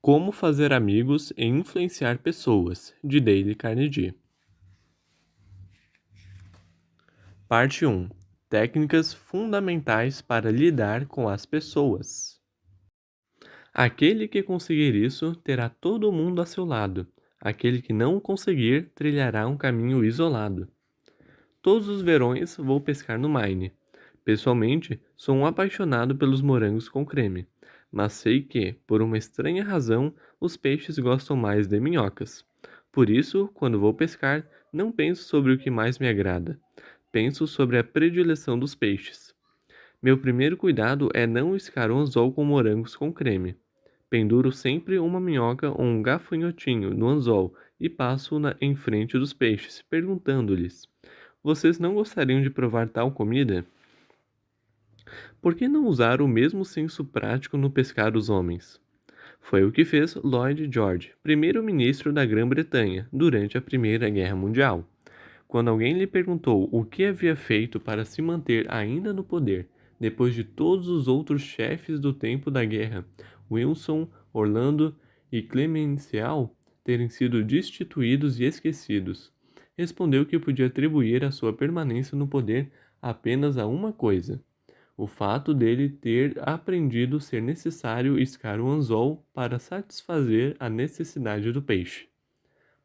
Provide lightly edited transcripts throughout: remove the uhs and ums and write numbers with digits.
Como fazer amigos e influenciar pessoas, de Dale Carnegie. Parte 1. Técnicas fundamentais para lidar com as pessoas. Aquele que conseguir isso terá todo mundo a seu lado. Aquele que não conseguir trilhará um caminho isolado. Todos os verões vou pescar no Maine. Pessoalmente, sou um apaixonado pelos morangos com creme, mas sei que, por uma estranha razão, os peixes gostam mais de minhocas. Por isso, quando vou pescar, não penso sobre o que mais me agrada. Penso sobre a predileção dos peixes. Meu primeiro cuidado é não iscar um anzol com morangos com creme. Penduro sempre uma minhoca ou um gafanhotinho no anzol e passo em frente dos peixes, perguntando-lhes: vocês não gostariam de provar tal comida? Por que não usar o mesmo senso prático no pescar dos homens? Foi o que fez Lloyd George, primeiro-ministro da Grã-Bretanha, durante a Primeira Guerra Mundial. Quando alguém lhe perguntou o que havia feito para se manter ainda no poder, depois de todos os outros chefes do tempo da guerra, Wilson, Orlando e Clemenceau, terem sido destituídos e esquecidos, respondeu que podia atribuir a sua permanência no poder apenas a uma coisa: o fato dele ter aprendido ser necessário iscar o anzol para satisfazer a necessidade do peixe.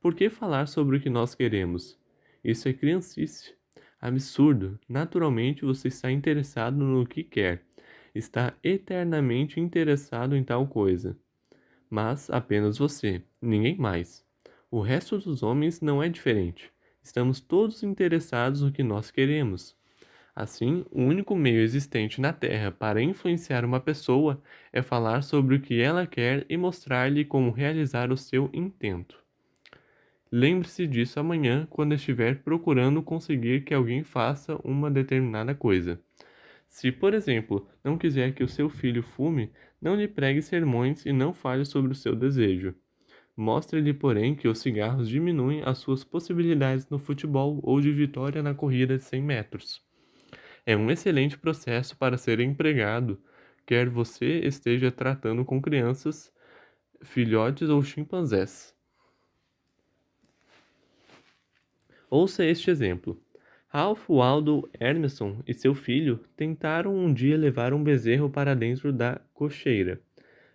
Por que falar sobre o que nós queremos? Isso é criancice. Absurdo. Naturalmente você está interessado no que quer. Está eternamente interessado em tal coisa. Mas apenas você, ninguém mais. O resto dos homens não é diferente. Estamos todos interessados no que nós queremos. Assim, o único meio existente na Terra para influenciar uma pessoa é falar sobre o que ela quer e mostrar-lhe como realizar o seu intento. Lembre-se disso amanhã quando estiver procurando conseguir que alguém faça uma determinada coisa. Se, por exemplo, não quiser que o seu filho fume, não lhe pregue sermões e não fale sobre o seu desejo. Mostre-lhe, porém, que os cigarros diminuem as suas possibilidades no futebol ou de vitória na corrida de 100 metros. É um excelente processo para ser empregado, quer você esteja tratando com crianças, filhotes ou chimpanzés. Ouça este exemplo. Ralph Waldo Emerson e seu filho tentaram um dia levar um bezerro para dentro da cocheira,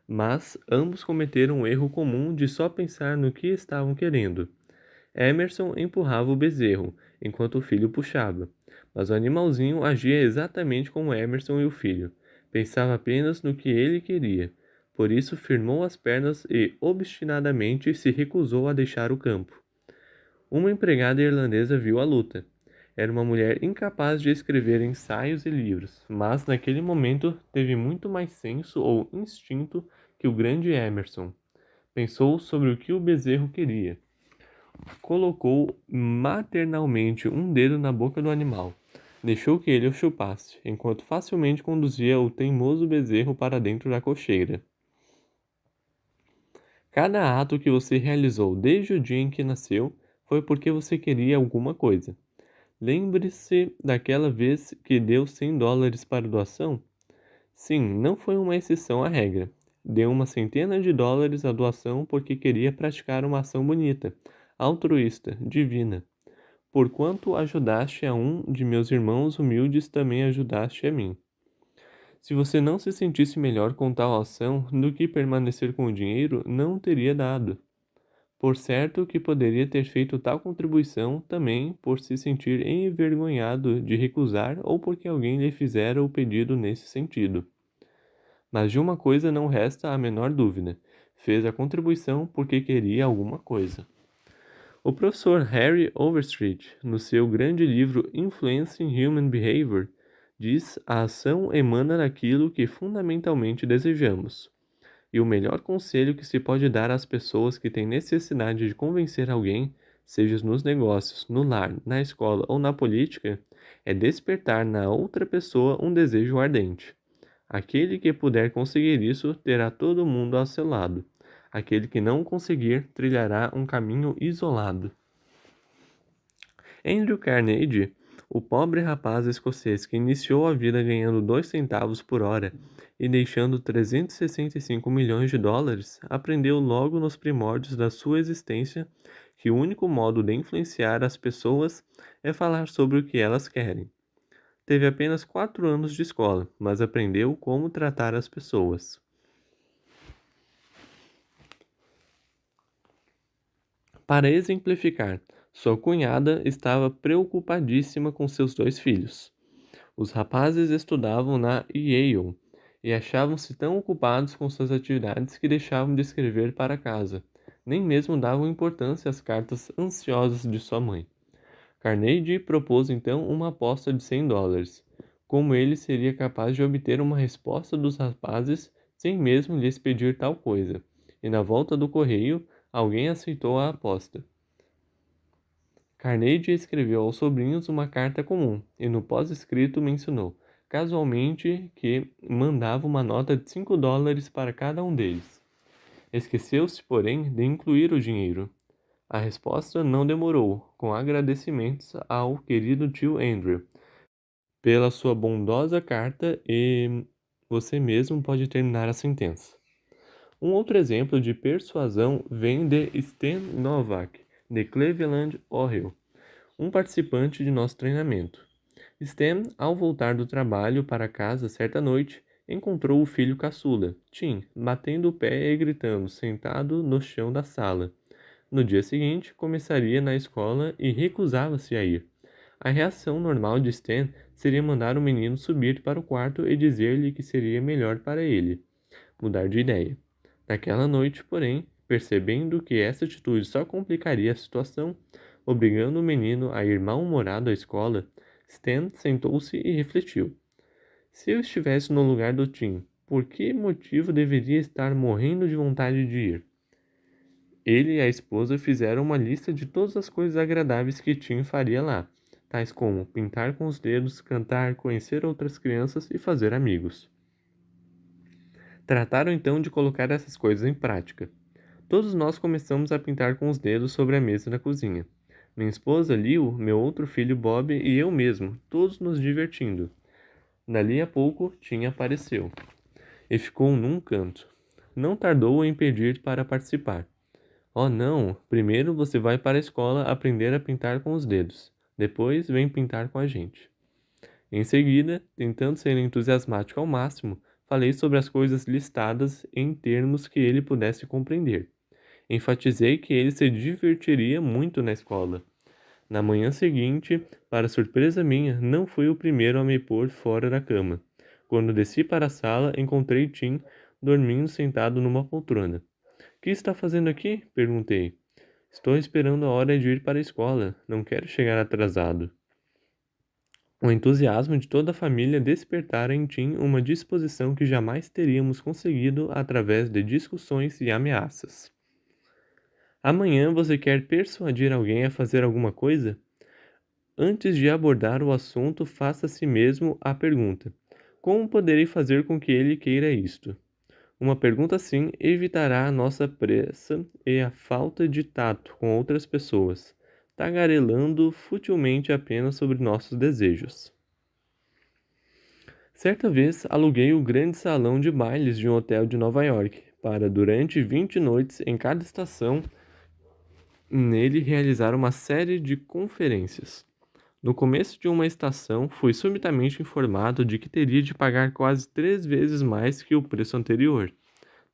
mas ambos cometeram o erro comum de só pensar no que estavam querendo. Emerson empurrava o bezerro, enquanto o filho puxava, mas o animalzinho agia exatamente como Emerson e o filho. Pensava apenas no que ele queria. Por isso firmou as pernas e obstinadamente se recusou a deixar o campo. Uma empregada irlandesa viu a luta. Era uma mulher incapaz de escrever ensaios e livros, mas naquele momento teve muito mais senso ou instinto que o grande Emerson. Pensou sobre o que o bezerro queria. Colocou maternalmente um dedo na boca do animal. Deixou que ele o chupasse, enquanto facilmente conduzia o teimoso bezerro para dentro da cocheira. Cada ato que você realizou desde o dia em que nasceu foi porque você queria alguma coisa. Lembre-se daquela vez que deu $100 para doação? Sim, não foi uma exceção à regra. Deu uma centena de dólares à doação porque queria praticar uma ação bonita, altruísta, divina. Porquanto ajudaste a um de meus irmãos humildes, também ajudaste a mim. Se você não se sentisse melhor com tal ação do que permanecer com o dinheiro, não o teria dado. Por certo que poderia ter feito tal contribuição também por se sentir envergonhado de recusar ou porque alguém lhe fizera o pedido nesse sentido. Mas de uma coisa não resta a menor dúvida: fez a contribuição porque queria alguma coisa. O professor Harry Overstreet, no seu grande livro Influencing Human Behavior, diz: a ação emana daquilo que fundamentalmente desejamos. E o melhor conselho que se pode dar às pessoas que têm necessidade de convencer alguém, seja nos negócios, no lar, na escola ou na política, é despertar na outra pessoa um desejo ardente. Aquele que puder conseguir isso terá todo mundo ao seu lado. Aquele que não conseguir trilhará um caminho isolado. Andrew Carnegie, O pobre rapaz escocês que iniciou a vida ganhando 2 centavos por hora e deixando 365 milhões de dólares, aprendeu logo nos primórdios da sua existência que o único modo de influenciar as pessoas é falar sobre o que elas querem. Teve apenas 4 anos de escola, mas aprendeu como tratar as pessoas. Para exemplificar, sua cunhada estava preocupadíssima com seus 2 filhos. Os rapazes estudavam na Yale e achavam-se tão ocupados com suas atividades que deixavam de escrever para casa. Nem mesmo davam importância às cartas ansiosas de sua mãe. Carnegie propôs então uma aposta de US$ 100. Como ele seria capaz de obter uma resposta dos rapazes sem mesmo lhes pedir tal coisa. E na volta do correio, alguém aceitou a aposta. Carnegie escreveu aos sobrinhos uma carta comum e no pós-escrito mencionou, casualmente, que mandava uma nota de US$ 5 para cada um deles. Esqueceu-se, porém, de incluir o dinheiro. A resposta não demorou, com agradecimentos ao querido tio Andrew pela sua bondosa carta e você mesmo pode terminar a sentença. Um outro exemplo de persuasão vem de Stan Novak, de Cleveland, Ohio, um participante de nosso treinamento. Stan, ao voltar do trabalho para casa certa noite, encontrou o filho caçula, Tim, batendo o pé e gritando, sentado no chão da sala. No dia seguinte, começaria na escola e recusava-se a ir. A reação normal de Stan seria mandar o menino subir para o quarto e dizer-lhe que seria melhor para ele mudar de ideia. Naquela noite, porém, percebendo que essa atitude só complicaria a situação, obrigando o menino a ir mal-humorado à escola, Stan sentou-se e refletiu. Se eu estivesse no lugar do Tim, por que motivo deveria estar morrendo de vontade de ir? Ele e a esposa fizeram uma lista de todas as coisas agradáveis que Tim faria lá, tais como pintar com os dedos, cantar, conhecer outras crianças e fazer amigos. Trataram então de colocar essas coisas em prática. Todos nós começamos a pintar com os dedos sobre a mesa da cozinha. Minha esposa, Lil, meu outro filho Bob e eu mesmo, todos nos divertindo. Dali a pouco, Tim apareceu e ficou num canto. Não tardou em pedir para participar. Oh não, primeiro você vai para a escola aprender a pintar com os dedos. Depois vem pintar com a gente. Em seguida, tentando ser entusiasmático ao máximo, falei sobre as coisas listadas em termos que ele pudesse compreender. Enfatizei que ele se divertiria muito na escola. Na manhã seguinte, para surpresa minha, não fui o primeiro a me pôr fora da cama. Quando desci para a sala, encontrei Tim dormindo sentado numa poltrona. Que está fazendo aqui? Perguntei. Estou esperando a hora de ir para a escola. Não quero chegar atrasado. O entusiasmo de toda a família despertara em Tim uma disposição que jamais teríamos conseguido através de discussões e ameaças. Amanhã você quer persuadir alguém a fazer alguma coisa? Antes de abordar o assunto, faça a si mesmo a pergunta: como poderei fazer com que ele queira isto? Uma pergunta assim evitará a nossa pressa e a falta de tato com outras pessoas, tagarelando futilmente apenas sobre nossos desejos. Certa vez aluguei o grande salão de bailes de um hotel de Nova York para, durante 20 noites em cada estação, nele realizar uma série de conferências. No começo de uma estação, fui subitamente informado de que teria de pagar quase 3 vezes mais que o preço anterior.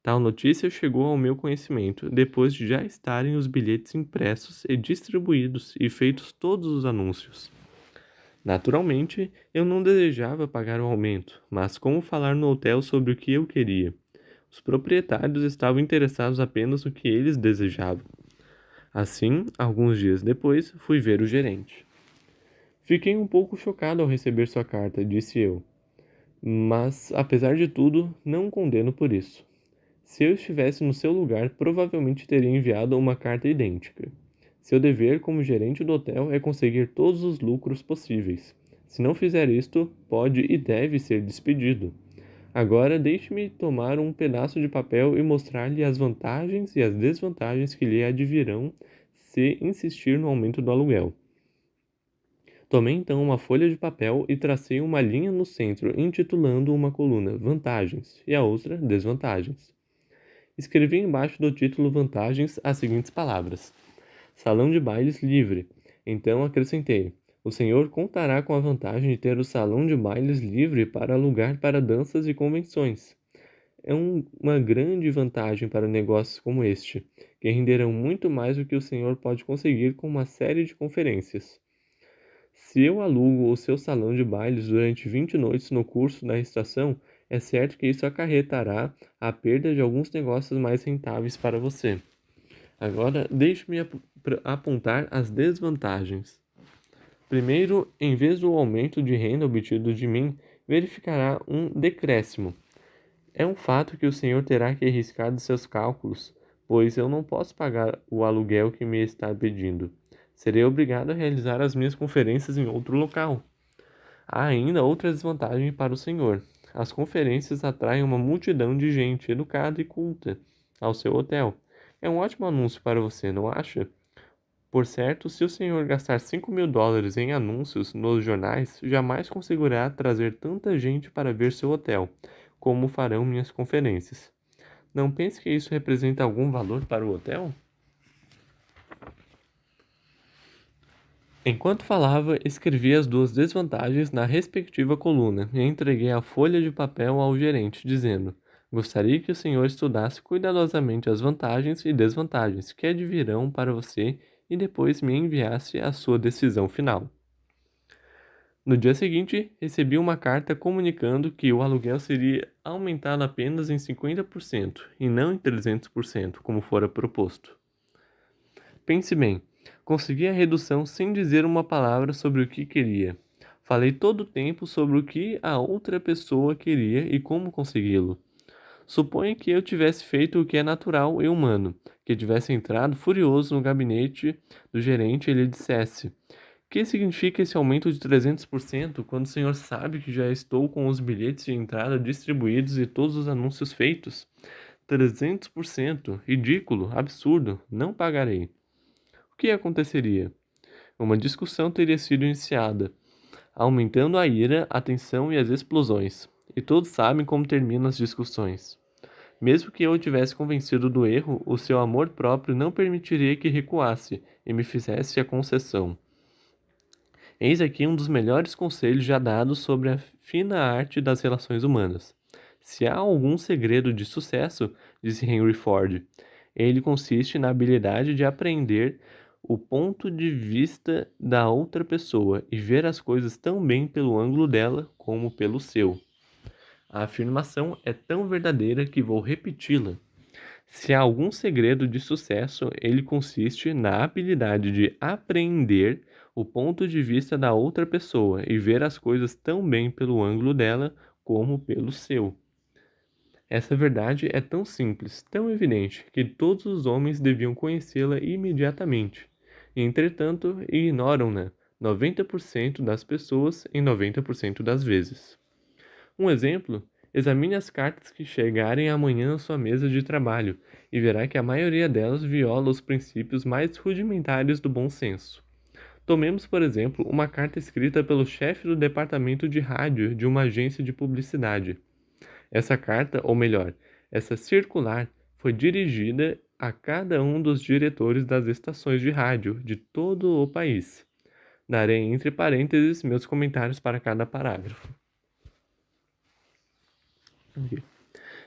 Tal notícia chegou ao meu conhecimento depois de já estarem os bilhetes impressos e distribuídos e feitos todos os anúncios. Naturalmente, eu não desejava pagar o aumento, mas como falar no hotel sobre o que eu queria? Os proprietários estavam interessados apenas no que eles desejavam. Assim, alguns dias depois, fui ver o gerente. Fiquei um pouco chocado ao receber sua carta, disse eu. Mas, apesar de tudo, não o condeno por isso. Se eu estivesse no seu lugar, provavelmente teria enviado uma carta idêntica. Seu dever como gerente do hotel é conseguir todos os lucros possíveis. Se não fizer isto, pode e deve ser despedido. Agora deixe-me tomar um pedaço de papel e mostrar-lhe as vantagens e as desvantagens que lhe advirão se insistir no aumento do aluguel. Tomei então uma folha de papel e tracei uma linha no centro, intitulando uma coluna Vantagens e a outra Desvantagens. Escrevi embaixo do título Vantagens as seguintes palavras: Salão de bailes livre. Então acrescentei: o senhor contará com a vantagem de ter o salão de bailes livre para alugar para danças e convenções. É uma grande vantagem para negócios como este, que renderão muito mais do que o senhor pode conseguir com uma série de conferências. Se eu alugo o seu salão de bailes durante 20 noites no curso da estação, é certo que isso acarretará a perda de alguns negócios mais rentáveis para você. Agora, deixe-me apontar as desvantagens. Primeiro, em vez do aumento de renda obtido de mim, verificará um decréscimo. É um fato que o senhor terá que arriscar de seus cálculos, pois eu não posso pagar o aluguel que me está pedindo. Serei obrigado a realizar as minhas conferências em outro local. Há ainda outra desvantagem para o senhor. As conferências atraem uma multidão de gente educada e culta ao seu hotel. É um ótimo anúncio para você, não acha? Por certo, se o senhor gastar US$ 5.000 em anúncios nos jornais, jamais conseguirá trazer tanta gente para ver seu hotel, como farão minhas conferências. Não pense que isso representa algum valor para o hotel? Enquanto falava, escrevi as duas desvantagens na respectiva coluna e entreguei a folha de papel ao gerente, dizendo: Gostaria que o senhor estudasse cuidadosamente as vantagens e desvantagens que advirão para você e depois me enviasse a sua decisão final. No dia seguinte, recebi uma carta comunicando que o aluguel seria aumentado apenas em 50% e não em 300%, como fora proposto. Pense bem, consegui a redução sem dizer uma palavra sobre o que queria. Falei todo o tempo sobre o que a outra pessoa queria e como consegui-lo. Suponha que eu tivesse feito o que é natural e humano, que tivesse entrado furioso no gabinete do gerente e lhe dissesse: que significa esse aumento de 300% quando o senhor sabe que já estou com os bilhetes de entrada distribuídos e todos os anúncios feitos? 300%? Ridículo, absurdo, não pagarei. O que aconteceria? Uma discussão teria sido iniciada, aumentando a ira, a tensão e as explosões. E todos sabem como terminam as discussões. Mesmo que eu o tivesse convencido do erro, o seu amor próprio não permitiria que recuasse e me fizesse a concessão. Eis aqui um dos melhores conselhos já dados sobre a fina arte das relações humanas. Se há algum segredo de sucesso, disse Henry Ford, ele consiste na habilidade de aprender o ponto de vista da outra pessoa e ver as coisas tão bem pelo ângulo dela como pelo seu. A afirmação é tão verdadeira que vou repeti-la. Se há algum segredo de sucesso, ele consiste na habilidade de apreender o ponto de vista da outra pessoa e ver as coisas tão bem pelo ângulo dela como pelo seu. Essa verdade é tão simples, tão evidente, que todos os homens deviam conhecê-la imediatamente. E, entretanto, ignoram-na 90% das pessoas em 90% das vezes. Um exemplo: examine as cartas que chegarem amanhã à sua mesa de trabalho e verá que a maioria delas viola os princípios mais rudimentares do bom senso. Tomemos, por exemplo, uma carta escrita pelo chefe do departamento de rádio de uma agência de publicidade. Essa carta, ou melhor, essa circular, foi dirigida a cada um dos diretores das estações de rádio de todo o país. Darei entre parênteses meus comentários para cada parágrafo. Ok.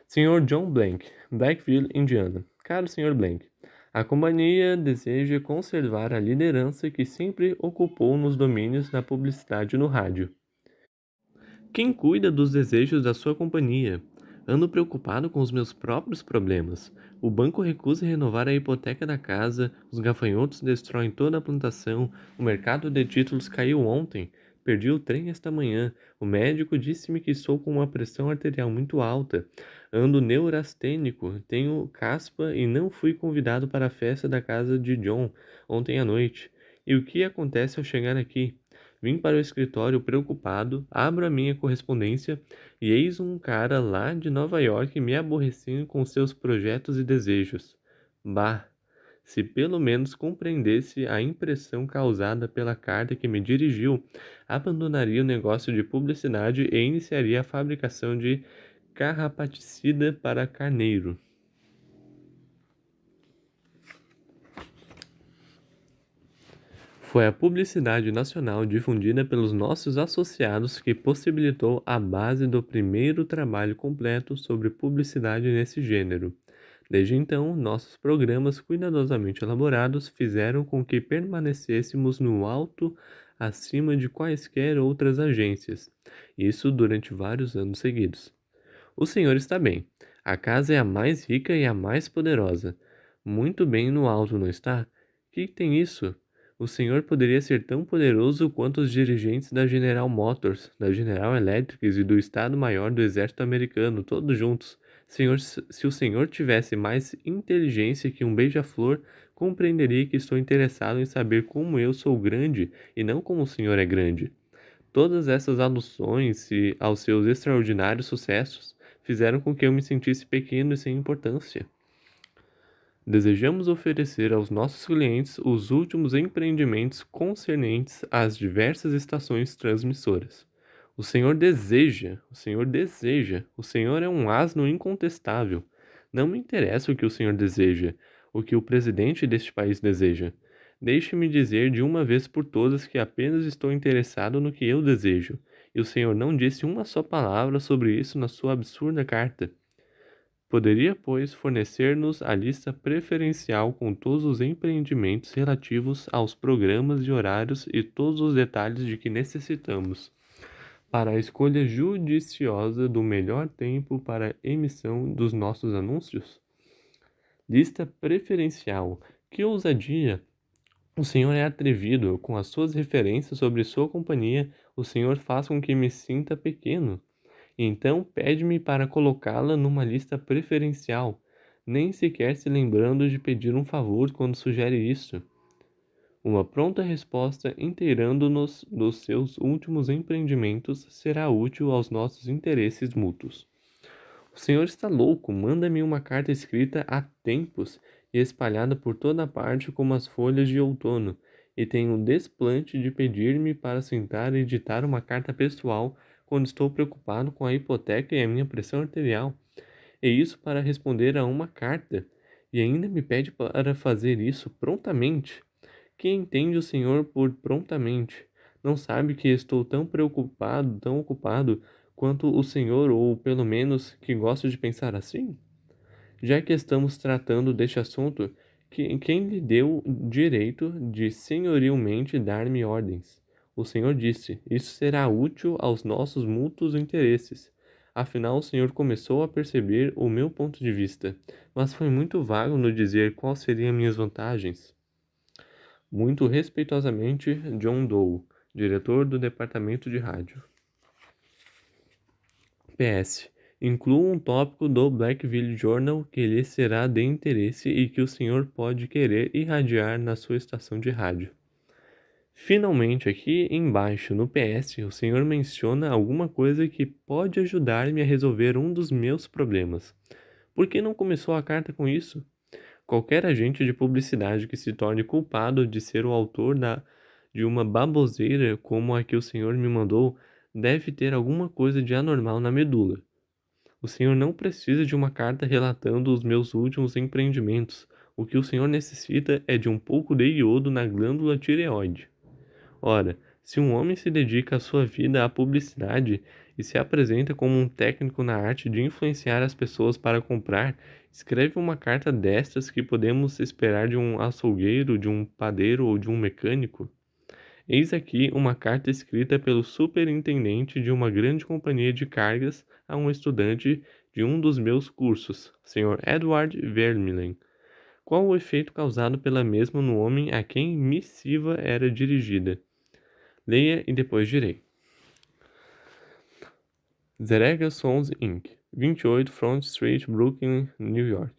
Sr. John Blank, Blackville, Indiana. Caro Sr. Blank, a companhia deseja conservar a liderança que sempre ocupou nos domínios da publicidade no rádio. Quem cuida dos desejos da sua companhia? Ando preocupado com os meus próprios problemas. O banco recusa renovar a hipoteca da casa, os gafanhotos destroem toda a plantação, o mercado de títulos caiu ontem. Perdi o trem esta manhã. O médico disse-me que estou com uma pressão arterial muito alta. Ando neurastênico, tenho caspa e não fui convidado para a festa da casa de John ontem à noite. E o que acontece ao chegar aqui? Vim para o escritório preocupado, abro a minha correspondência e eis um cara lá de Nova York me aborrecendo com seus projetos e desejos. Bah! Se pelo menos compreendesse a impressão causada pela carta que me dirigiu, abandonaria o negócio de publicidade e iniciaria a fabricação de carrapaticida para carneiro. Foi a publicidade nacional difundida pelos nossos associados que possibilitou a base do primeiro trabalho completo sobre publicidade nesse gênero. Desde então, nossos programas cuidadosamente elaborados fizeram com que permanecêssemos no alto acima de quaisquer outras agências, isso durante vários anos seguidos. O senhor está bem. A casa é a mais rica e a mais poderosa. Muito bem no alto, não está? Que tem isso? O senhor poderia ser tão poderoso quanto os dirigentes da General Motors, da General Electric e do Estado-Maior do Exército Americano, todos juntos. Senhor, se o senhor tivesse mais inteligência que um beija-flor, compreenderia que estou interessado em saber como eu sou grande e não como o senhor é grande. Todas essas alusões aos seus extraordinários sucessos fizeram com que eu me sentisse pequeno e sem importância. Desejamos oferecer aos nossos clientes os últimos empreendimentos concernentes às diversas estações transmissoras. O senhor é um asno incontestável. Não me interessa o que o senhor deseja, o que o presidente deste país deseja. Deixe-me dizer de uma vez por todas que apenas estou interessado no que eu desejo, e o senhor não disse uma só palavra sobre isso na sua absurda carta. Poderia, pois, fornecer-nos a lista preferencial com todos os empreendimentos relativos aos programas e horários e todos os detalhes de que necessitamos, para a escolha judiciosa do melhor tempo para a emissão dos nossos anúncios? Lista preferencial. Que ousadia! O senhor é atrevido com as suas referências sobre sua companhia. O senhor faz com que me sinta pequeno. Então pede-me para colocá-la numa lista preferencial, nem sequer se lembrando de pedir um favor quando sugere isso. Uma pronta resposta inteirando-nos dos seus últimos empreendimentos será útil aos nossos interesses mútuos. O senhor está louco, manda-me uma carta escrita há tempos e espalhada por toda parte como as folhas de outono, e tem o desplante de pedir-me para sentar e ditar uma carta pessoal quando estou preocupado com a hipoteca e a minha pressão arterial. E isso para responder a uma carta, e ainda me pede para fazer isso prontamente. Que entende o senhor por prontamente? Não sabe que estou tão preocupado, tão ocupado quanto o senhor, ou pelo menos que gosto de pensar assim? Já que estamos tratando deste assunto, quem lhe deu direito de senhorilmente dar-me ordens? O senhor disse: isso será útil aos nossos mútuos interesses. Afinal, o senhor começou a perceber o meu ponto de vista, mas foi muito vago no dizer quais seriam minhas vantagens. Muito respeitosamente, John Doe, diretor do departamento de rádio. PS. Inclua um tópico do Blackville Journal que lhe será de interesse e que o senhor pode querer irradiar na sua estação de rádio. Finalmente, aqui embaixo no PS, o senhor menciona alguma coisa que pode ajudar-me a resolver um dos meus problemas. Por que não começou a carta com isso? Qualquer agente de publicidade que se torne culpado de ser o autor de uma baboseira como a que o senhor me mandou deve ter alguma coisa de anormal na medula. O senhor não precisa de uma carta relatando os meus últimos empreendimentos. O que o senhor necessita é de um pouco de iodo na glândula tireoide. Ora, se um homem se dedica a sua vida à publicidade e se apresenta como um técnico na arte de influenciar as pessoas para comprar, escreve uma carta destas que podemos esperar de um açougueiro, de um padeiro ou de um mecânico? Eis aqui uma carta escrita pelo superintendente de uma grande companhia de cargas a um estudante de um dos meus cursos, Sr. Edward Vermeulen. Qual o efeito causado pela mesma no homem a quem missiva era dirigida? Leia e depois direi. Zerega Sons Inc., 28 Front Street, Brooklyn, New York.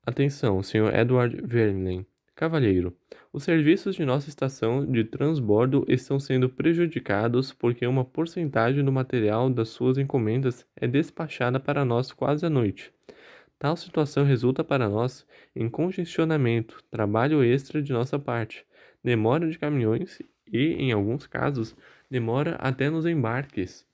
Atenção, Sr. Edward Vermeulen. Cavalheiro, os serviços de nossa estação de transbordo estão sendo prejudicados porque uma porcentagem do material das suas encomendas é despachada para nós quase à noite. Tal situação resulta para nós em congestionamento, trabalho extra de nossa parte, demora de caminhões e, em alguns casos, demora até nos embarques.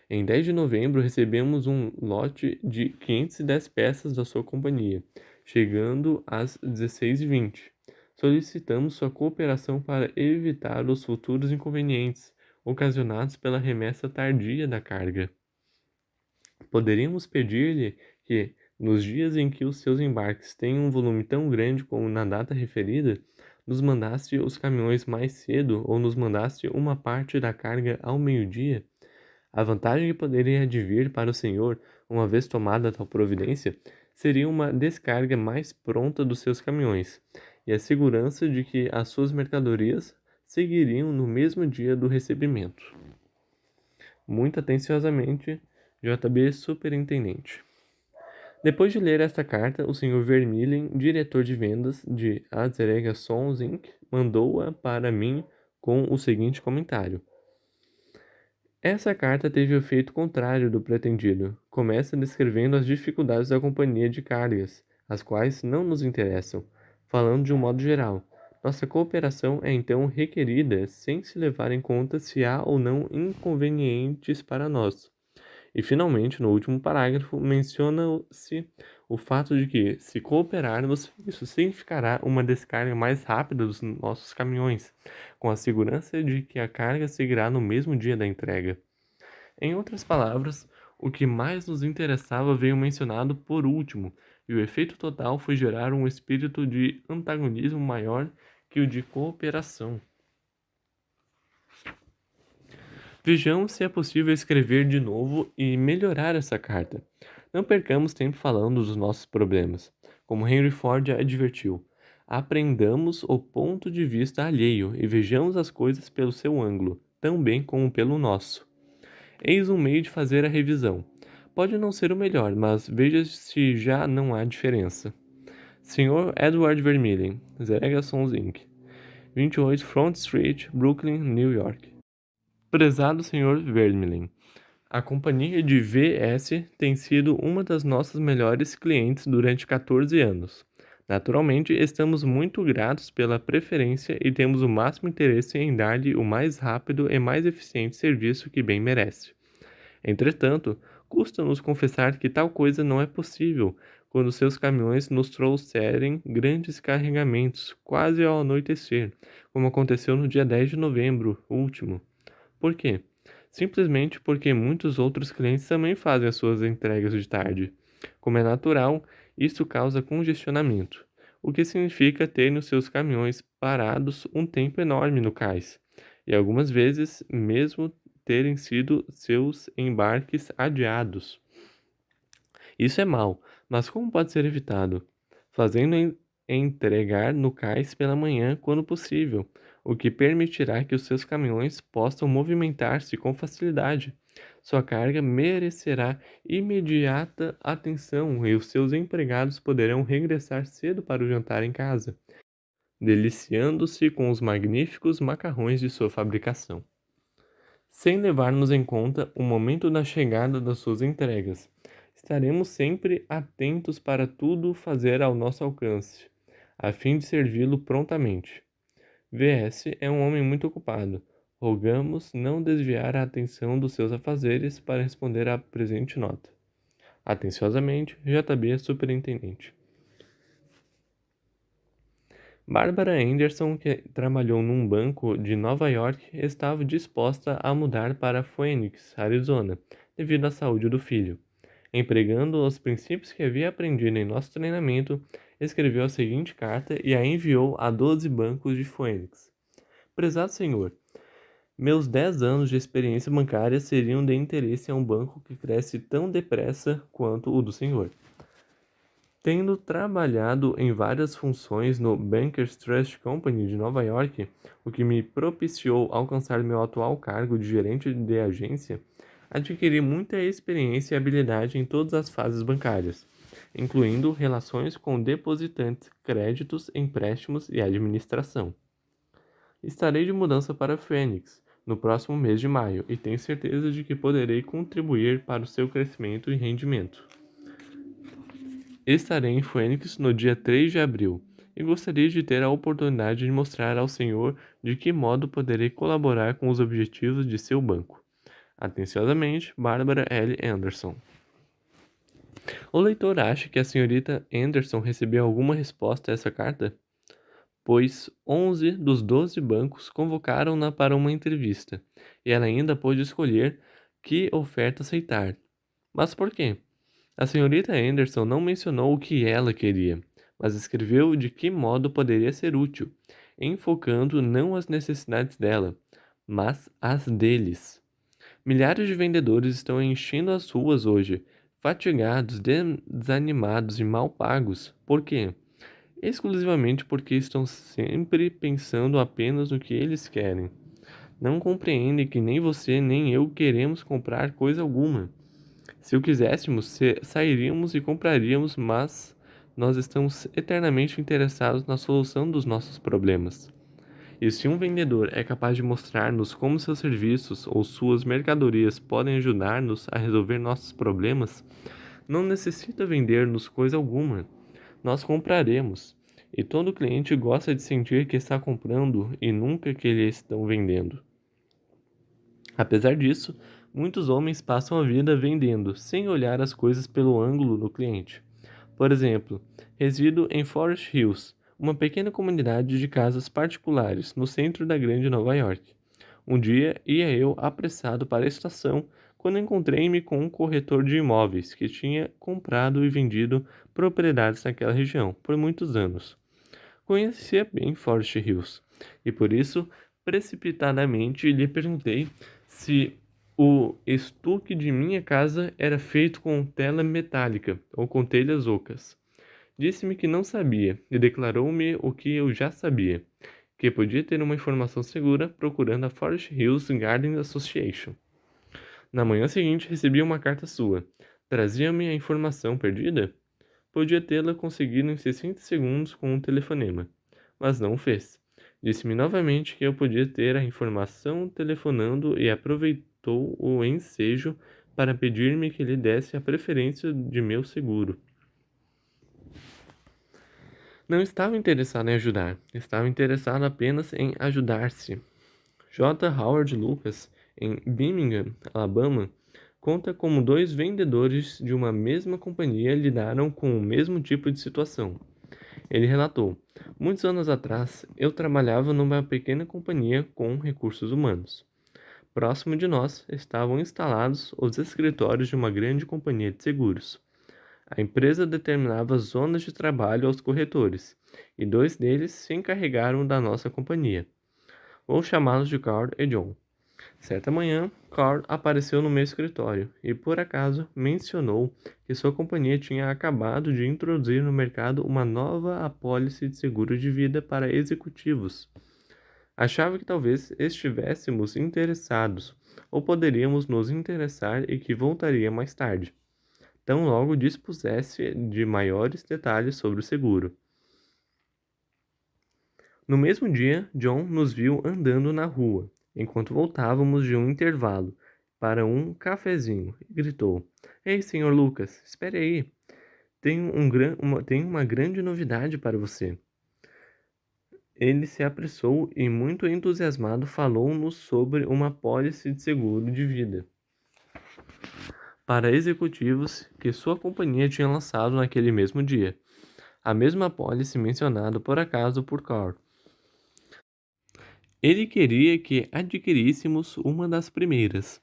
Em 10 de novembro, recebemos um lote de 510 peças da sua companhia, chegando às 16h20. Solicitamos sua cooperação para evitar os futuros inconvenientes ocasionados pela remessa tardia da carga. Poderíamos pedir-lhe que, nos dias em que os seus embarques têm um volume tão grande como na data referida, nos mandasse os caminhões mais cedo ou nos mandasse uma parte da carga ao meio-dia? A vantagem que poderia advir para o senhor, uma vez tomada tal providência, seria uma descarga mais pronta dos seus caminhões e a segurança de que as suas mercadorias seguiriam no mesmo dia do recebimento. Muito atenciosamente, JB Superintendente. Depois de ler esta carta, o Sr. Vermillen, diretor de vendas de Azerega Sons Inc., mandou-a para mim com o seguinte comentário. Essa carta teve o efeito contrário do pretendido. Começa descrevendo as dificuldades da companhia de cargas, as quais não nos interessam, falando de um modo geral. Nossa cooperação é então requerida sem se levar em conta se há ou não inconvenientes para nós. E, finalmente, no último parágrafo, menciona-se o fato de que, se cooperarmos, isso significará uma descarga mais rápida dos nossos caminhões, com a segurança de que a carga seguirá no mesmo dia da entrega. Em outras palavras, o que mais nos interessava veio mencionado por último, e o efeito total foi gerar um espírito de antagonismo maior que o de cooperação. Vejamos se é possível escrever de novo e melhorar essa carta. Não percamos tempo falando dos nossos problemas. Como Henry Ford advertiu, aprendamos o ponto de vista alheio e vejamos as coisas pelo seu ângulo, tão bem como pelo nosso. Eis um meio de fazer a revisão. Pode não ser o melhor, mas veja se já não há diferença. Sr. Edward Vermillion, Zerega Sons Inc., 28 Front Street, Brooklyn, New York. Prezado Sr. Vermillion, a companhia de VS tem sido uma das nossas melhores clientes durante 14 anos. Naturalmente, estamos muito gratos pela preferência e temos o máximo interesse em dar-lhe o mais rápido e mais eficiente serviço que bem merece. Entretanto, custa-nos confessar que tal coisa não é possível quando seus caminhões nos trouxerem grandes carregamentos quase ao anoitecer, como aconteceu no dia 10 de novembro último. Por quê? Simplesmente porque muitos outros clientes também fazem as suas entregas de tarde. Como é natural, isso causa congestionamento, o que significa ter os seus caminhões parados um tempo enorme no cais, e algumas vezes mesmo terem sido seus embarques adiados. Isso é mau, mas como pode ser evitado? Fazendo entregar no cais pela manhã quando possível, o que permitirá que os seus caminhões possam movimentar-se com facilidade. Sua carga merecerá imediata atenção e os seus empregados poderão regressar cedo para o jantar em casa, deliciando-se com os magníficos macarrões de sua fabricação, sem levarmos em conta o momento da chegada das suas entregas. Estaremos sempre atentos para tudo fazer ao nosso alcance, a fim de servi-lo prontamente. VS é um homem muito ocupado. Rogamos não desviar a atenção dos seus afazeres para responder à presente nota. Atenciosamente, JB Superintendente. Barbara Anderson, que trabalhou num banco de Nova York, estava disposta a mudar para Phoenix, Arizona, devido à saúde do filho. Empregando os princípios que havia aprendido em nosso treinamento, escreveu a seguinte carta e a enviou a 12 bancos de Phoenix. Prezado senhor, meus 10 anos de experiência bancária seriam de interesse a um banco que cresce tão depressa quanto o do senhor. Tendo trabalhado em várias funções no Bankers Trust Company de Nova York, o que me propiciou alcançar meu atual cargo de gerente de agência, adquiri muita experiência e habilidade em todas as fases bancárias, incluindo relações com depositantes, créditos, empréstimos e administração. Estarei de mudança para Phoenix no próximo mês de maio e tenho certeza de que poderei contribuir para o seu crescimento e rendimento. Estarei em Phoenix no dia 3 de abril e gostaria de ter a oportunidade de mostrar ao senhor de que modo poderei colaborar com os objetivos de seu banco. Atenciosamente, Barbara L. Anderson. O leitor acha que a senhorita Anderson recebeu alguma resposta a essa carta? Pois 11 dos 12 bancos convocaram-na para uma entrevista, e ela ainda pôde escolher que oferta aceitar. Mas por quê? A senhorita Anderson não mencionou o que ela queria, mas escreveu de que modo poderia ser útil, enfocando não as necessidades dela, mas as deles. Milhares de vendedores estão enchendo as ruas hoje, fatigados, desanimados e mal pagos. Por quê? Exclusivamente porque estão sempre pensando apenas no que eles querem. Não compreendem que nem você nem eu queremos comprar coisa alguma. Se o quiséssemos, sairíamos e compraríamos, mas nós estamos eternamente interessados na solução dos nossos problemas. E se um vendedor é capaz de mostrar-nos como seus serviços ou suas mercadorias podem ajudar-nos a resolver nossos problemas, não necessita vender-nos coisa alguma. Nós compraremos. E todo cliente gosta de sentir que está comprando e nunca que lhe estão vendendo. Apesar disso, muitos homens passam a vida vendendo, sem olhar as coisas pelo ângulo do cliente. Por exemplo, resido em Forest Hills, uma pequena comunidade de casas particulares no centro da grande Nova York. Um dia ia eu apressado para a estação quando encontrei-me com um corretor de imóveis que tinha comprado e vendido propriedades naquela região por muitos anos. Conhecia bem Forest Hills e por isso precipitadamente lhe perguntei se o estuque de minha casa era feito com tela metálica ou com telhas ocas. Disse-me que não sabia e declarou-me o que eu já sabia, que podia ter uma informação segura procurando a Forest Hills Garden Association. Na manhã seguinte recebi uma carta sua. Trazia-me a informação perdida? Podia tê-la conseguido em 60 segundos com um telefonema, mas não o fez. Disse-me novamente que eu podia ter a informação telefonando e aproveitou o ensejo para pedir-me que lhe desse a preferência de meu seguro. Não estava interessado em ajudar, estava interessado apenas em ajudar-se. J. Howard Lucas, em Birmingham, Alabama, conta como dois vendedores de uma mesma companhia lidaram com o mesmo tipo de situação. Ele relatou: muitos anos atrás, eu trabalhava numa pequena companhia com recursos humanos. Próximo de nós estavam instalados os escritórios de uma grande companhia de seguros. A empresa determinava zonas de trabalho aos corretores, e dois deles se encarregaram da nossa companhia. Vou chamá-los de Carl e John. Certa manhã, Carl apareceu no meu escritório e, por acaso, mencionou que sua companhia tinha acabado de introduzir no mercado uma nova apólice de seguro de vida para executivos. Achava que talvez estivéssemos interessados ou poderíamos nos interessar e que voltaria mais tarde, tão logo dispusesse de maiores detalhes sobre o seguro. No mesmo dia, John nos viu andando na rua, enquanto voltávamos de um intervalo para um cafezinho, e gritou: Ei, Sr. Lucas, espere aí. Tenho uma grande novidade para você. Ele se apressou e, muito entusiasmado, falou-nos sobre uma apólice de seguro de vida para executivos que sua companhia tinha lançado naquele mesmo dia. A mesma apólice mencionada por acaso por Carl. Ele queria que adquiríssemos uma das primeiras.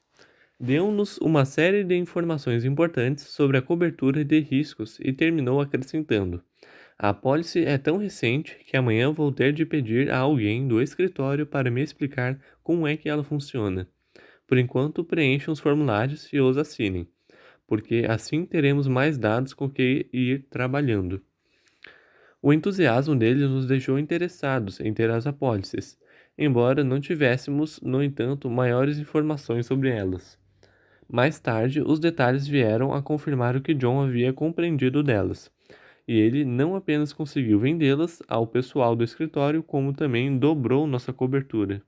Deu-nos uma série de informações importantes sobre a cobertura de riscos e terminou acrescentando: a apólice é tão recente que amanhã vou ter de pedir a alguém do escritório para me explicar como é que ela funciona. Por enquanto, preencham os formulários e os assinem, porque assim teremos mais dados com que ir trabalhando. O entusiasmo dele nos deixou interessados em ter as apólices, embora não tivéssemos, no entanto, maiores informações sobre elas. Mais tarde, os detalhes vieram a confirmar o que John havia compreendido delas, e ele não apenas conseguiu vendê-las ao pessoal do escritório, como também dobrou nossa cobertura.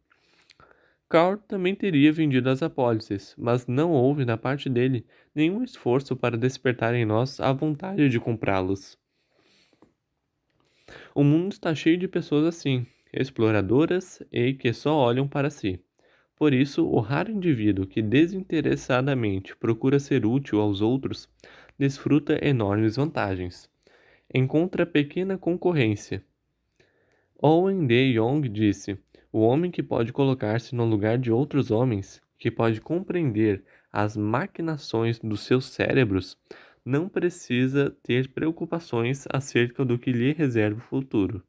Carl também teria vendido as apólices, mas não houve da parte dele nenhum esforço para despertar em nós a vontade de comprá-los. O mundo está cheio de pessoas assim, exploradoras e que só olham para si. Por isso, o raro indivíduo que desinteressadamente procura ser útil aos outros desfruta enormes vantagens. Encontra pequena concorrência. Owen De Jong disse: o homem que pode colocar-se no lugar de outros homens, que pode compreender as maquinações dos seus cérebros, não precisa ter preocupações acerca do que lhe reserva o futuro.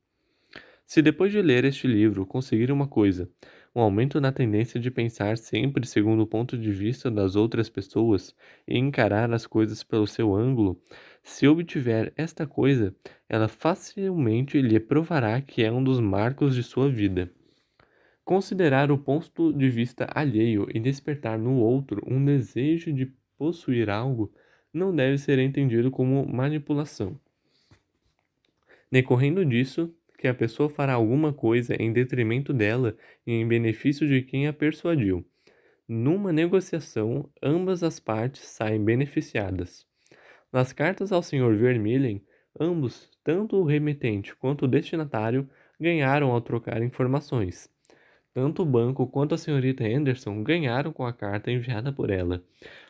Se depois de ler este livro conseguir uma coisa, um aumento na tendência de pensar sempre segundo o ponto de vista das outras pessoas e encarar as coisas pelo seu ângulo, se obtiver esta coisa, ela facilmente lhe provará que é um dos marcos de sua vida. Considerar o ponto de vista alheio e despertar no outro um desejo de possuir algo não deve ser entendido como manipulação. Decorrendo disso, que a pessoa fará alguma coisa em detrimento dela e em benefício de quem a persuadiu. Numa negociação, ambas as partes saem beneficiadas. Nas cartas ao Sr. Vermillion, ambos, tanto o remetente quanto o destinatário, ganharam ao trocar informações. Tanto o banco quanto a senhorita Anderson ganharam com a carta enviada por ela,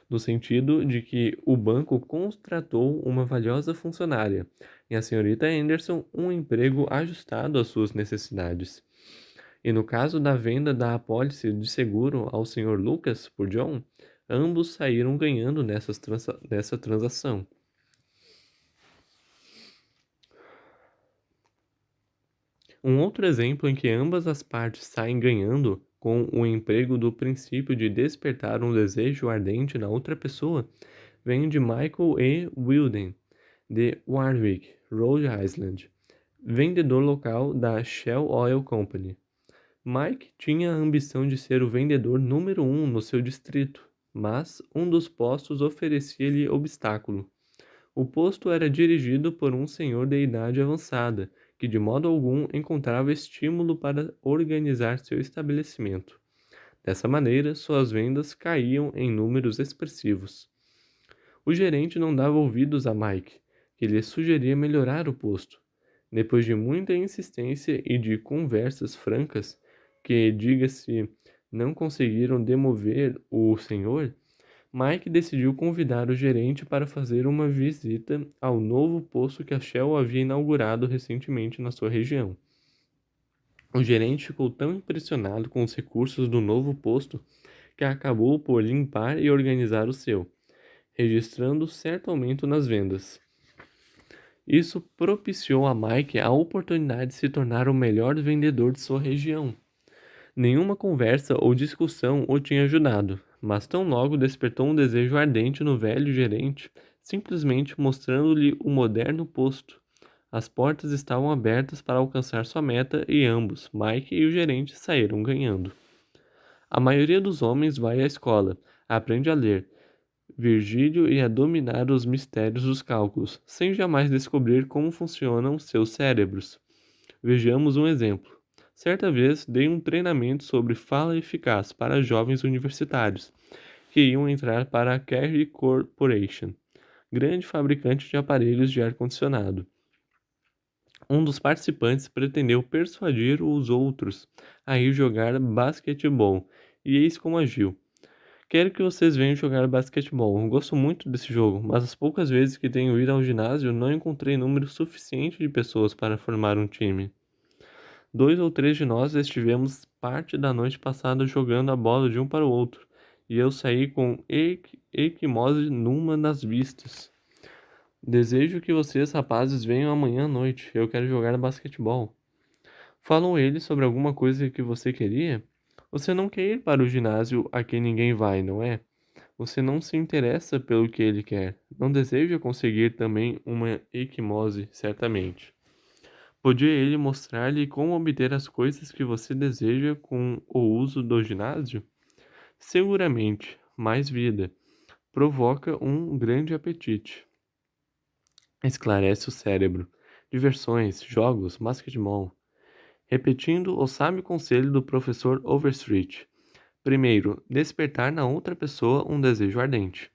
no sentido de que o banco contratou uma valiosa funcionária e a senhorita Anderson um emprego ajustado às suas necessidades. E no caso da venda da apólice de seguro ao Sr. Lucas por John, ambos saíram ganhando nessa transação. Um outro exemplo em que ambas as partes saem ganhando com o emprego do princípio de despertar um desejo ardente na outra pessoa vem de Michael E. Wilden, de Warwick, Rhode Island, vendedor local da Shell Oil Company. Mike tinha a ambição de ser o vendedor número 1 no seu distrito, mas um dos postos oferecia-lhe obstáculo. O posto era dirigido por um senhor de idade avançada, que de modo algum encontrava estímulo para organizar seu estabelecimento. Dessa maneira, suas vendas caíam em números expressivos. O gerente não dava ouvidos a Mike, que lhe sugeria melhorar o posto. Depois de muita insistência e de conversas francas, que, diga-se, não conseguiram demover o senhor, Mike decidiu convidar o gerente para fazer uma visita ao novo posto que a Shell havia inaugurado recentemente na sua região. O gerente ficou tão impressionado com os recursos do novo posto que acabou por limpar e organizar o seu, registrando certo aumento nas vendas. Isso propiciou a Mike a oportunidade de se tornar o melhor vendedor de sua região. Nenhuma conversa ou discussão o tinha ajudado, mas tão logo despertou um desejo ardente no velho gerente, simplesmente mostrando-lhe o moderno posto. As portas estavam abertas para alcançar sua meta e ambos, Mike e o gerente, saíram ganhando. A maioria dos homens vai à escola, aprende a ler Virgílio e a dominar os mistérios dos cálculos, sem jamais descobrir como funcionam seus cérebros. Vejamos um exemplo. Certa vez dei um treinamento sobre fala eficaz para jovens universitários que iam entrar para a Carrier Corporation, grande fabricante de aparelhos de ar-condicionado. Um dos participantes pretendeu persuadir os outros a ir jogar basquetebol, e eis como agiu. Quero que vocês venham jogar basquetebol. Eu gosto muito desse jogo, mas as poucas vezes que tenho ido ao ginásio não encontrei número suficiente de pessoas para formar um time. 2 ou 3 de nós estivemos parte da noite passada jogando a bola de um para o outro, e eu saí com equimose numa das vistas. Desejo que vocês, rapazes, venham amanhã à noite. Eu quero jogar basquetebol. Falam eles sobre alguma coisa que você queria? Você não quer ir para o ginásio a que ninguém vai, não é? Você não se interessa pelo que ele quer. Não deseja conseguir também uma equimose, certamente. Podia ele mostrar-lhe como obter as coisas que você deseja com o uso do ginásio? Seguramente, mais vida. Provoca um grande apetite. Esclarece o cérebro. Diversões, jogos, basquetebol. Repetindo o sábio conselho do professor Overstreet. Primeiro, despertar na outra pessoa um desejo ardente.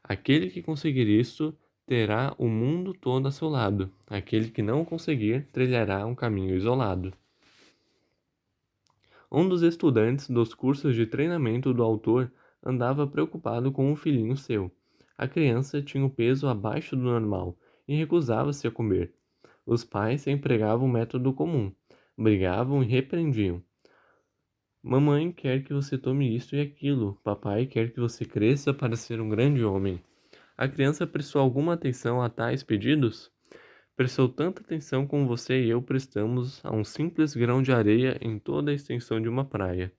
Aquele que conseguir isto terá o mundo todo a seu lado. Aquele que não conseguir trilhará um caminho isolado. Um dos estudantes dos cursos de treinamento do autor andava preocupado com um filhinho seu. A criança tinha o peso abaixo do normal e recusava-se a comer. Os pais empregavam o método comum. Brigavam e repreendiam. Mamãe quer que você tome isto e aquilo. Papai quer que você cresça para ser um grande homem. A criança prestou alguma atenção a tais pedidos? Prestou tanta atenção como você e eu prestamos a um simples grão de areia em toda a extensão de uma praia.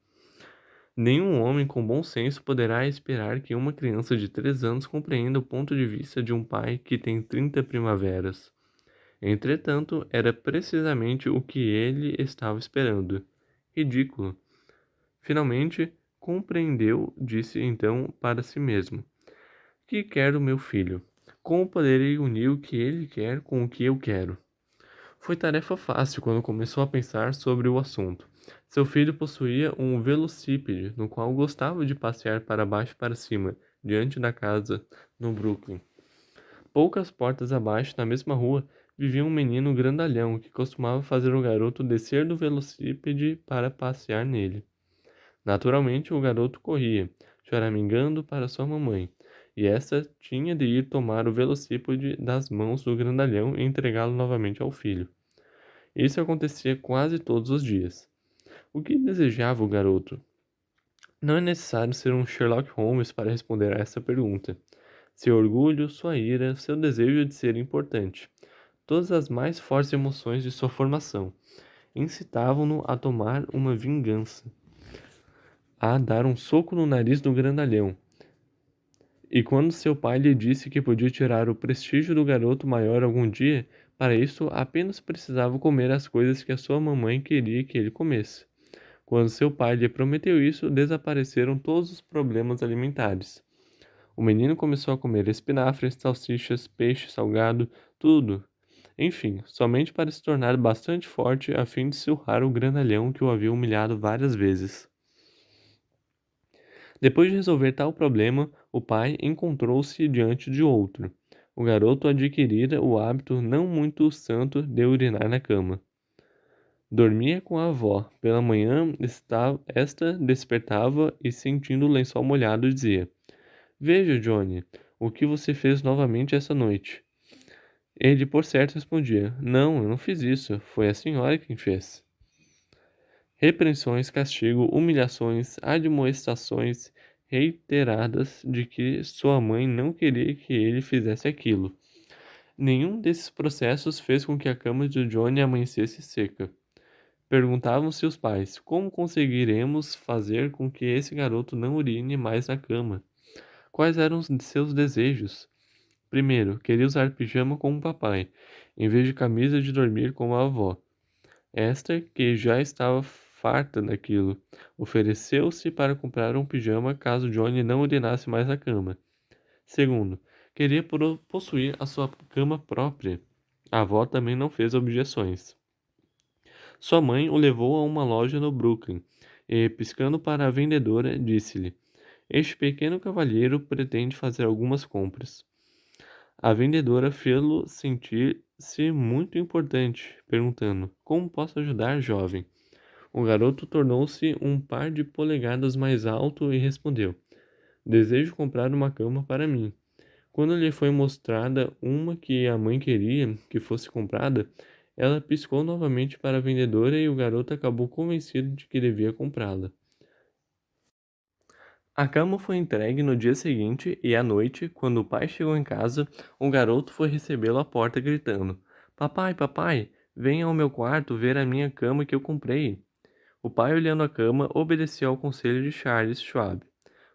Nenhum homem com bom senso poderá esperar que uma criança de 3 anos compreenda o ponto de vista de um pai que tem 30 primaveras. Entretanto, era precisamente o que ele estava esperando. Ridículo. Finalmente, compreendeu, disse então para si mesmo: que quer o meu filho? Como poderei unir o que ele quer com o que eu quero? Foi tarefa fácil quando começou a pensar sobre o assunto. Seu filho possuía um velocípede, no qual gostava de passear para baixo e para cima, diante da casa, no Brooklyn. Poucas portas abaixo, na mesma rua, vivia um menino grandalhão que costumava fazer o garoto descer do velocípede para passear nele. Naturalmente, o garoto corria, choramingando para sua mamãe, e esta tinha de ir tomar o velocípede das mãos do grandalhão e entregá-lo novamente ao filho. Isso acontecia quase todos os dias. O que desejava o garoto? Não é necessário ser um Sherlock Holmes para responder a essa pergunta. Seu orgulho, sua ira, seu desejo de ser importante, todas as mais fortes emoções de sua formação, incitavam-no a tomar uma vingança, a dar um soco no nariz do grandalhão. E quando seu pai lhe disse que podia tirar o prestígio do garoto maior algum dia, para isso apenas precisava comer as coisas que a sua mamãe queria que ele comesse. Quando seu pai lhe prometeu isso, desapareceram todos os problemas alimentares. O menino começou a comer espinafres, salsichas, peixe salgado, tudo. Enfim, somente para se tornar bastante forte a fim de surrar o grandalhão que o havia humilhado várias vezes. Depois de resolver tal problema, o pai encontrou-se diante de outro. O garoto adquirira o hábito não muito santo de urinar na cama. Dormia com a avó. Pela manhã, esta despertava e, sentindo o lençol molhado, dizia: Veja, Johnny, o que você fez novamente essa noite. Ele, por certo, respondia: Não, eu não fiz isso. Foi a senhora quem fez. Repreensões, castigo, humilhações, admoestações reiteradas de que sua mãe não queria que ele fizesse aquilo. Nenhum desses processos fez com que a cama de Johnny amanhecesse seca. Perguntavam-se os pais: como conseguiremos fazer com que esse garoto não urine mais na cama? Quais eram os seus desejos? Primeiro, queria usar pijama como o papai, em vez de camisa de dormir como a avó. Esther, que já estava farta daquilo, ofereceu-se para comprar um pijama caso Johnny não urinasse mais na cama. Segundo, queria possuir a sua cama própria. A avó também não fez objeções. Sua mãe o levou a uma loja no Brooklyn e, piscando para a vendedora, disse-lhe: Este pequeno cavalheiro pretende fazer algumas compras. A vendedora fê-lo sentir-se muito importante, perguntando: Como posso ajudar, jovem? O garoto tornou-se um par de polegadas mais alto e respondeu: Desejo comprar uma cama para mim. Quando lhe foi mostrada uma que a mãe queria que fosse comprada, ela piscou novamente para a vendedora e o garoto acabou convencido de que devia comprá-la. A cama foi entregue no dia seguinte e à noite, quando o pai chegou em casa, o garoto foi recebê-lo à porta gritando: Papai, papai, venha ao meu quarto ver a minha cama que eu comprei. O pai, olhando a cama, obedeceu ao conselho de Charles Schwab.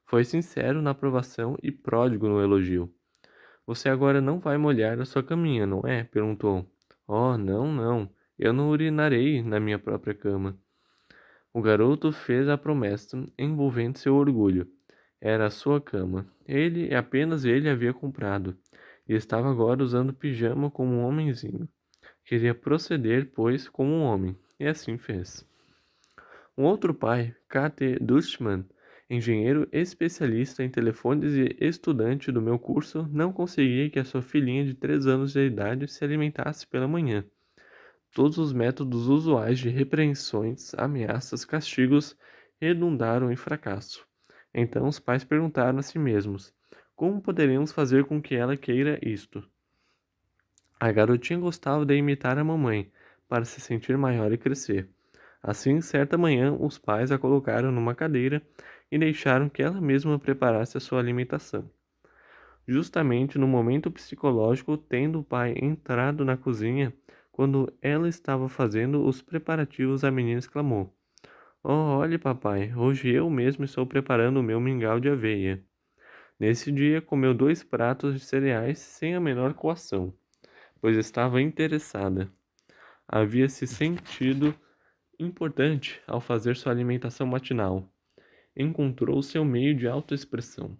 Foi sincero na aprovação e pródigo no elogio. Você agora não vai molhar a sua caminha, não é? Perguntou. Oh, não, não. Eu não urinarei na minha própria cama. O garoto fez a promessa, envolvendo seu orgulho. Era a sua cama. Ele e apenas ele havia comprado. E estava agora usando pijama como um homenzinho. Queria proceder, pois, como um homem. E assim fez. Um outro pai, K.T. Dustman, Engenheiro especialista em telefones e estudante do meu curso não conseguia que a sua filhinha de 3 anos de idade se alimentasse pela manhã. Todos os métodos usuais de repreensões, ameaças, castigos redundaram em fracasso. Então os pais perguntaram a si mesmos: como poderemos fazer com que ela queira isto? A garotinha gostava de imitar a mamãe, para se sentir maior e crescer. Assim, certa manhã, os pais a colocaram numa cadeira e deixaram que ela mesma preparasse a sua alimentação. Justamente no momento psicológico, tendo o pai entrado na cozinha, quando ela estava fazendo os preparativos, a menina exclamou: Oh, olhe, papai, hoje eu mesmo estou preparando o meu mingau de aveia. Nesse dia, comeu 2 pratos de cereais sem a menor coação, pois estava interessada. Havia se sentido importante ao fazer sua alimentação matinal. Encontrou seu meio de autoexpressão.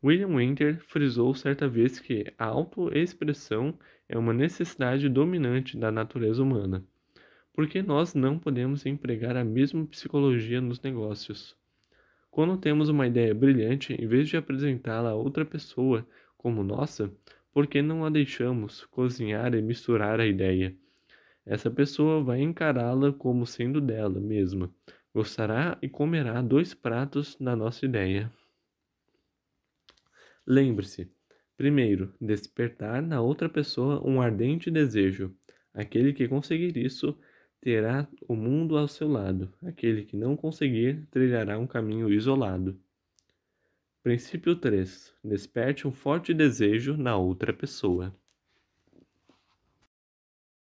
William Winter frisou certa vez que a autoexpressão é uma necessidade dominante da natureza humana. Por que nós não podemos empregar a mesma psicologia nos negócios? Quando temos uma ideia brilhante, em vez de apresentá-la a outra pessoa como nossa, por que não a deixamos cozinhar e misturar a ideia? Essa pessoa vai encará-la como sendo dela mesma. Gostará e comerá 2 pratos da nossa ideia. Lembre-se, primeiro, despertar na outra pessoa um ardente desejo. Aquele que conseguir isso terá o mundo ao seu lado. Aquele que não conseguir trilhará um caminho isolado. Princípio 3: desperte um forte desejo na outra pessoa.